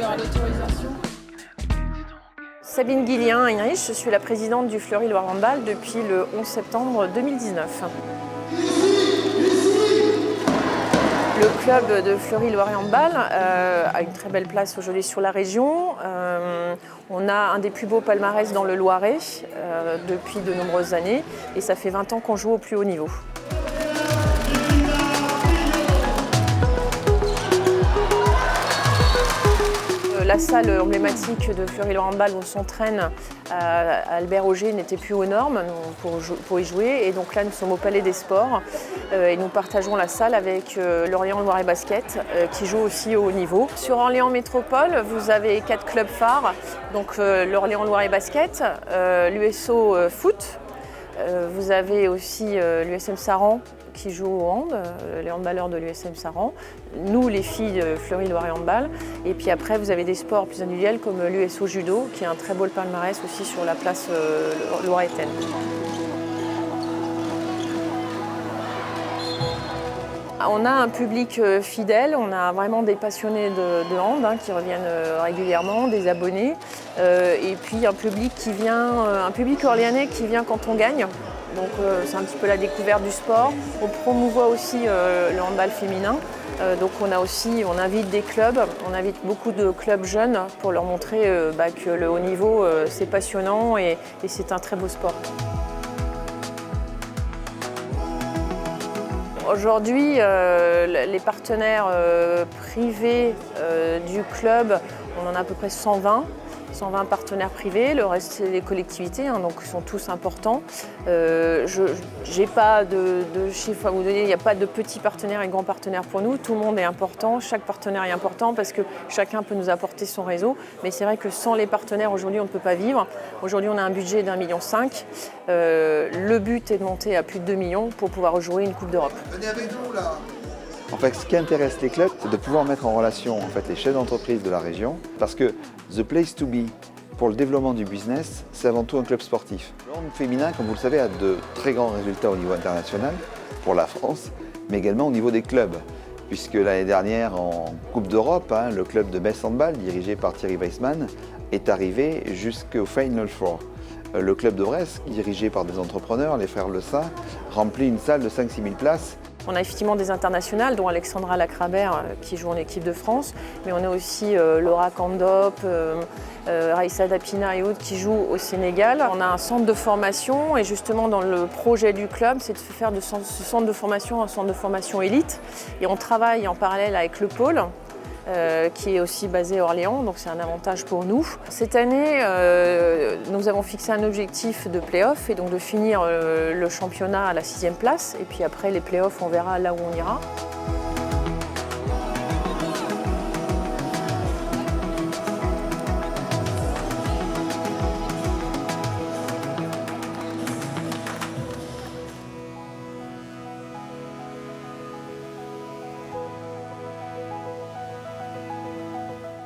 faire l'autorisation. Sabine Guillien-Heinrich, je suis la présidente du Fleury-Loire Handball depuis le 11 septembre 2019. Le club de Fleury-Loire Handball a une très belle place aujourd'hui sur la région. On a un des plus beaux palmarès dans le Loiret depuis de nombreuses années et ça fait 20 ans qu'on joue au plus haut niveau. La salle emblématique de Fleury-Loire Handball où on s'entraîne à Albert Auger n'était plus aux normes pour y jouer. Et donc là, nous sommes au Palais des Sports et nous partageons la salle avec Lorient Loiret Basket qui joue aussi au haut niveau. Sur Orléans Métropole, vous avez 4 clubs phares. Donc l'Orléans Loiret Basket, l'USO Foot. Vous avez aussi l'USM Saran qui joue au hand, les handballeurs de l'USM Saran, nous les filles de Fleury-Loire Handball. Et puis après vous avez des sports plus individuels comme l'USO Judo qui a un très beau palmarès aussi sur la place loiretaine. On a un public fidèle, on a vraiment des passionnés de hand qui reviennent régulièrement, des abonnés, et puis un public un public orléanais qui vient quand on gagne. Donc c'est un petit peu la découverte du sport. On promouvoit aussi le handball féminin. Donc on invite des clubs, on invite beaucoup de clubs jeunes pour leur montrer que le haut niveau c'est passionnant et c'est un très beau sport. Aujourd'hui, les partenaires privés du club, on en a à peu près 120 partenaires privés, le reste c'est les collectivités, donc ils sont tous importants. Je n'ai pas de chiffres à vous donner, il n'y a pas de petits partenaires et grands partenaires pour nous, tout le monde est important, chaque partenaire est important parce que chacun peut nous apporter son réseau, mais c'est vrai que sans les partenaires aujourd'hui on ne peut pas vivre. Aujourd'hui on a un budget d'1,5 million. Le but est de monter à plus de 2 millions pour pouvoir jouer une Coupe d'Europe. Venez avec nous là. En fait, ce qui intéresse les clubs, c'est de pouvoir mettre en relation les chefs d'entreprise de la région, parce que the place to be pour le développement du business, c'est avant tout un club sportif. Le hand féminin, comme vous le savez, a de très grands résultats au niveau international pour la France, mais également au niveau des clubs, puisque l'année dernière, en Coupe d'Europe, le club de Metz Handball, dirigé par Thierry Weissman, est arrivé jusqu'au Final Four. Le club de Brest, dirigé par des entrepreneurs, les frères Le Saint, remplit une salle de 5 000 places. On a effectivement des internationales, dont Alexandra Lacrabert qui joue en équipe de France, mais on a aussi Laura Kandop, Raissa Dapina et autres qui jouent au Sénégal. On a un centre de formation et justement dans le projet du club, c'est de faire de ce centre de formation un centre de formation élite. Et on travaille en parallèle avec le pôle, qui est aussi basé à Orléans, donc c'est un avantage pour nous. Cette année, nous avons fixé un objectif de play-off et donc de finir le championnat à la 6e place. Et puis après les play-offs, on verra là où on ira.